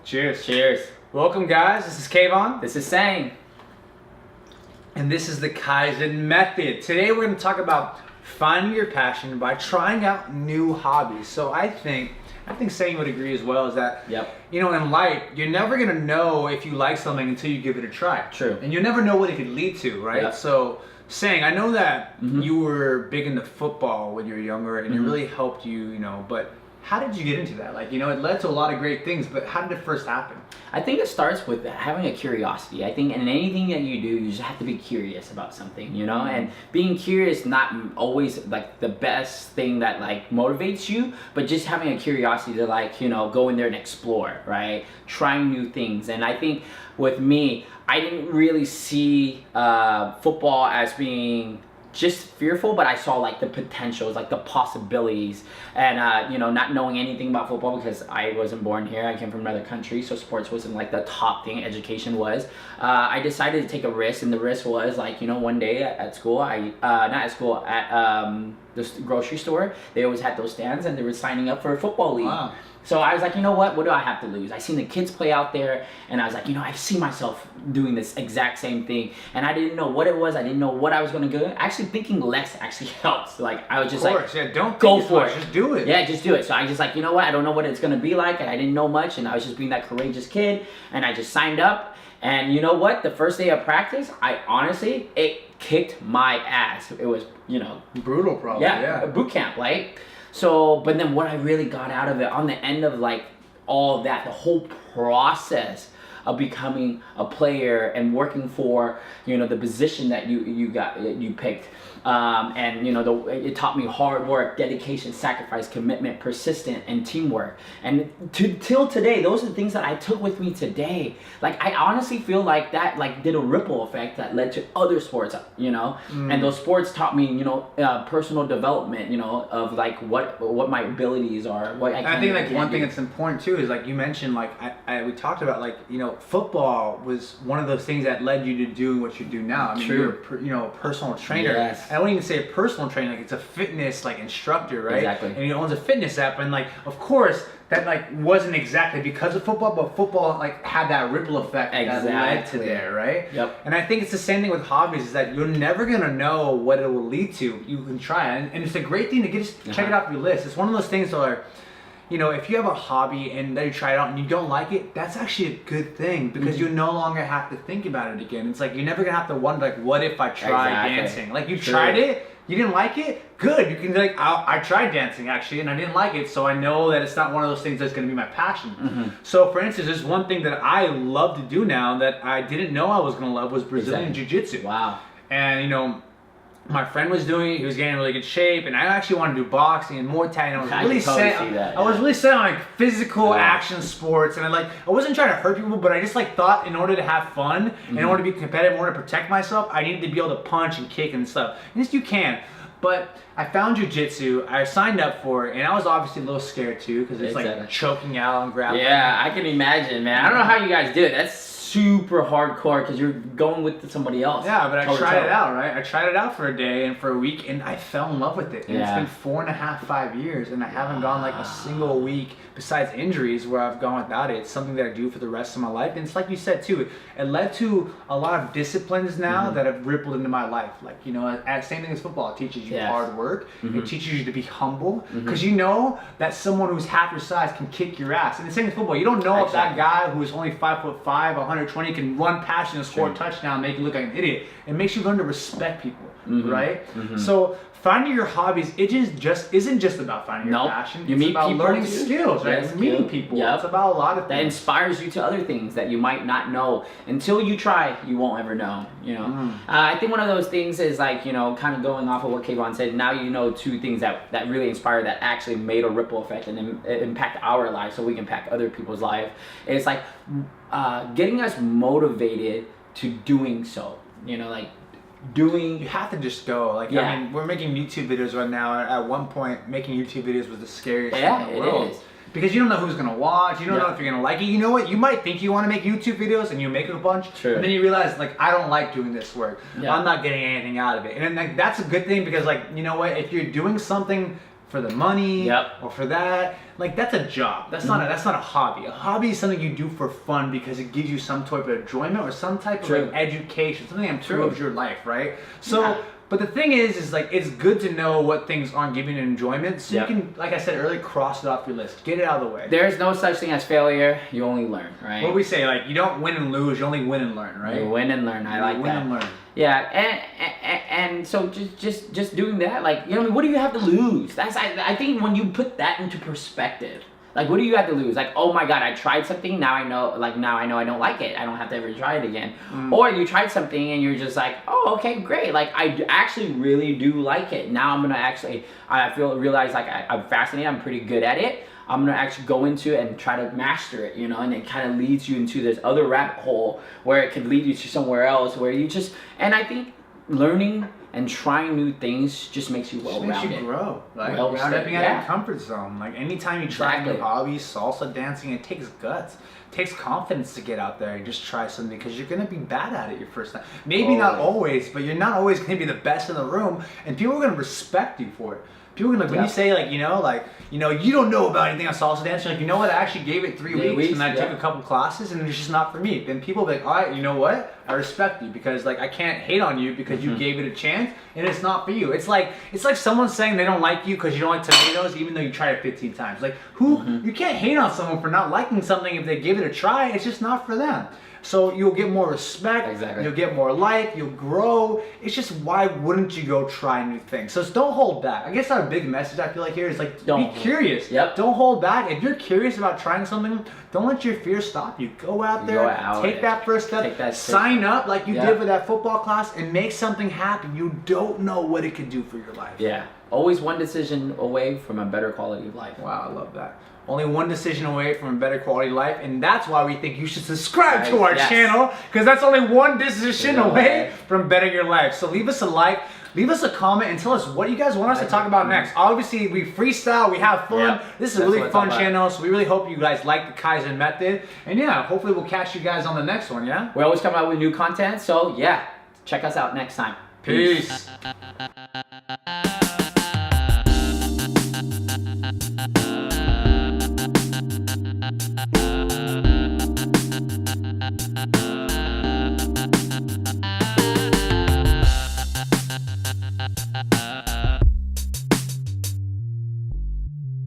Cheers. Cheers. Welcome, guys. This is Kayvon. This is Sang. And this is the Kaizen method. Today we're going to talk about finding your passion by trying out new hobbies. So I think Sang would agree as well, is that, in life, you're never going to know if you like something until you give it a try. True. And you never know what it could lead to, right? Yep. So, Sang, I know that you were big into football when you were younger, and it really helped you, but how did you get into that? Like, it led to a lot of great things, but how did it first happen? I think it starts with having a curiosity. I think in anything that you do, you just have to be curious about something, and being curious, not always like the best thing that like motivates you, but just having a curiosity to go in there and explore, right? Trying new things. And I think with me, I didn't really see football as being just fearful, but I saw like the potentials, like the possibilities, and not knowing anything about football because I wasn't born here. I came from another country, so sports wasn't like the top thing. Education was. I decided to take a risk, and the risk was one day at school, at the grocery store, they always had those stands, and they were signing up for a football league. Wow. So I was like, what do I have to lose? I seen the kids play out there, and I was like, I see myself doing this exact same thing. And I didn't know what it was. I didn't know what I was going to do. Actually, thinking less actually helps. Like, I was just don't go think for it. Just do it. Yeah, just do it. So I just I don't know what it's going to be like, and I didn't know much, and I was just being that courageous kid, and I just signed up. And you know what? The first day of practice, it kicked my ass. It was, brutal, probably. Yeah, boot camp, right? So, but then what I really got out of it on the end of all that, the whole process of becoming a player and working for, the position that you picked. And it taught me hard work, dedication, sacrifice, commitment, persistent, and teamwork. And till today, those are the things that I took with me today. I honestly feel like that did a ripple effect that led to other sports, and those sports taught me, personal development, of what my abilities are, what I can. I think one thing that's important too is you mentioned, we talked about football was one of those things that led you to doing what you do now. I mean, True. you're a personal trainer. Yes. I won't even say a personal trainer, it's a fitness instructor, right? Exactly. And he owns a fitness app, and of course that wasn't exactly because of football, but football had that ripple effect that led to there, right? Yep. And I think it's the same thing with hobbies, is that you're never gonna know what it will lead to. You can try it, and it's a great thing to just check it off your list. It's one of those things where, if you have a hobby and then you try it out and you don't like it, that's actually a good thing, because you no longer have to think about it again. It's you're never gonna have to wonder what if I tried dancing? You tried it, you didn't like it, good. You can be I tried dancing actually and I didn't like it, so I know that it's not one of those things that's gonna be my passion. So for instance, there's one thing that I love to do now that I didn't know I was gonna love, was Brazilian Jiu-Jitsu. Wow. And my friend was doing it, he was getting in really good shape, and I actually wanted to do boxing and Muay Thai, and I was really set on physical action sports, and I wasn't trying to hurt people, but I just thought in order to have fun, in order to be competitive, in order to protect myself, I needed to be able to punch and kick and stuff. And yes, you can. But I found jiu-jitsu, I signed up for it, and I was obviously a little scared too, because it's choking out and grappling. Yeah, I can imagine, man. I don't know how you guys do it. That's super hardcore, because you're going with somebody else. Yeah, but I tried it out, right? I tried it out for a day and for a week, and I fell in love with it. And it's been 4.5, 5 years, and I haven't gone a single week, besides injuries, where I've gone without it. It's something that I do for the rest of my life. And it's like you said too, it led to a lot of disciplines now that have rippled into my life. Same thing as football. It teaches you hard work. It teaches you to be humble, because that someone who's half your size can kick your ass. And the same with football. You don't know if that guy who is only 5'5", 120 can run past you and score a touchdown, make you look like an idiot. It makes you learn to respect people, right? So finding your hobbies, it isn't just about finding your passion. You meet about people, learning skills, right? It's meeting people. Yep. It's about a lot of things. That inspires you to other things that you might not know. Until you try, you won't ever know, I think one of those things is kind of going off of what Kayvon said, now two things that really inspired, that actually made a ripple effect and impact our lives so we can impact other people's lives. It's getting us motivated to doing so, you have to just go. I mean, we're making YouTube videos right now. At one point, making YouTube videos was the scariest thing in the world. It is. Because you don't know who's gonna watch, you don't know if you're gonna like it. You know what? You might think you want to make YouTube videos and you make a bunch, and then you realize I don't like doing this work. I'm not getting anything out of it, and that's a good thing, because you know what? If you're doing something for the money Yep. or for that. Like that's a job. That's not a hobby. A hobby is something you do for fun because it gives you some type of enjoyment or some type of like, education, something that improves your life, right? So, but the thing is like it's good to know what things aren't giving you enjoyment, so you can, like I said earlier, cross it off your list, get it out of the way. There's no such thing as failure. You only learn, right? What do we say? Like you don't win and lose, you only win and learn, right? You win and learn. I like that. Win and learn. Yeah, and so just doing that, like, you know, what do you have to lose? That's I think when you put that into perspective, like, what do you have to lose? Like, oh my God, I tried something, now I know I don't like it. I don't have to ever try it again. Or you tried something and you're just like, oh, okay, great. Like, I actually really do like it. Now I'm gonna actually, realize like I'm fascinated. I'm pretty good at it. I'm gonna actually go into it and try to master it, you know, and it kind of leads you into this other rabbit hole where it could lead you to somewhere else where you just, and I think learning and trying new things just makes you well-rounded. Makes you grow. Like, you're stepping out of your comfort zone. Like, anytime you try new hobbies, salsa dancing, it takes guts. It takes confidence to get out there and just try something because you're going to be bad at it your first time. Maybe not always, but you're not always going to be the best in the room, and people are going to respect you for it. People are gonna, when you say like, you don't know about anything on salsa dancing, like, you know what, I actually gave it 3 weeks and I took a couple classes and it's just not for me. Then people will be like, all right, you know what, I respect you because like I can't hate on you because you gave it a chance and it's not for you. It's like someone saying they don't like you because you don't like tomatoes even though you tried it 15 times. Like you can't hate on someone for not liking something if they give it a try. It's just not for them. So you'll get more respect, you'll get more life, you'll grow. It's just, why wouldn't you go try new things? So don't hold back. I guess our big message I feel like here is like, be curious. Don't hold back. If you're curious about trying something, don't let your fear stop you. Go out there, take that first step, sign up like you did with that football class and make something happen. You don't know what it could do for your life. Yeah, always one decision away from a better quality of life. Wow, I love that. Only one decision away from a better quality of life, and that's why we think you should subscribe to our channel, because that's only one decision away from bettering your life. So leave us a like, leave us a comment, and tell us what you guys want us to talk about next. Obviously, we freestyle, we have fun. This is a really fun channel, so we really hope you guys like the Kaizen method. And yeah, hopefully we'll catch you guys on the next one, yeah? We always come out with new content, so yeah, check us out next time. Peace.